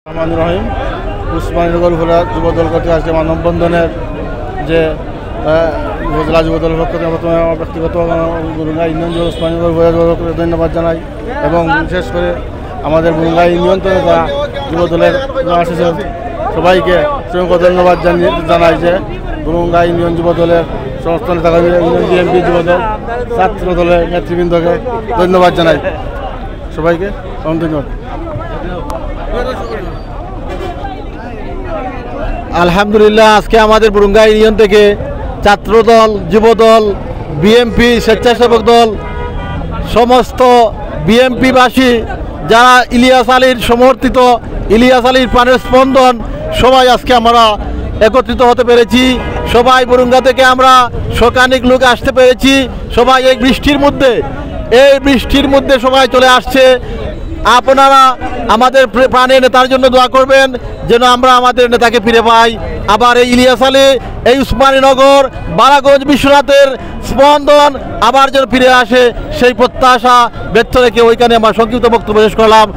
রহমান রহিম। উসমানীনগর উপজেলা যুবদল কর্তৃক আজকে মানববন্ধনের যে উপজেলা যুবদলের পক্ষ থেকে প্রথমে আমার ব্যক্তিগত বুরুঙ্গা ইউনিয়ন উসমানীনগর উপজেলা ধন্যবাদ জানাই এবং বিশেষ করে আমাদের বুরুঙ্গা ইউনিয়ন থেকে যারা যুবদলের এসেছেন সবাইকে ধন্যবাদ জানাই যে বুরুঙ্গা ইউনিয়ন যুবদলের সমস্ত নেতাকর্মী ইউনিয়ন বিএনপি যুবদল ছাত্র দলের নেতৃবৃন্দকে ধন্যবাদ জানাই সবাইকে ধন্যবাদ। আলহামদুলিল্লাহ, আজকে আমাদের বুরুঙ্গা ইউনিয়ন থেকে ছাত্রদল, যুবদল, বিএমপি, স্বেচ্ছাসেবক দল, সমস্ত বিএমপিবাসী যারা ইলিয়াস আলীর সমর্থিত, ইলিয়াস আলীর প্রাণের স্পন্দন, সবাই আজকে আমরা একত্রিত হতে পেরেছি। সবাই বুরুঙ্গা থেকে আমরা শতাধিক লোক আসতে পেরেছি। সবাই এই বৃষ্টির মধ্যে সবাই চলে আসছে। আপনারা আমাদের প্রাণের নেতার জন্য দোয়া করবেন যেন আমরা আমাদের নেতাকে ফিরে পাই। আবার এই ইলিয়াস আলী, এই উসমানীনগর, বারাগঞ্জ, বিশ্বনাথের স্পন্দন আবার যেন ফিরে আসে সেই প্রত্যাশা ব্যক্ত রেখে ওইখানে আমার সংক্ষিপ্ত বক্তব্য শেষ করলাম।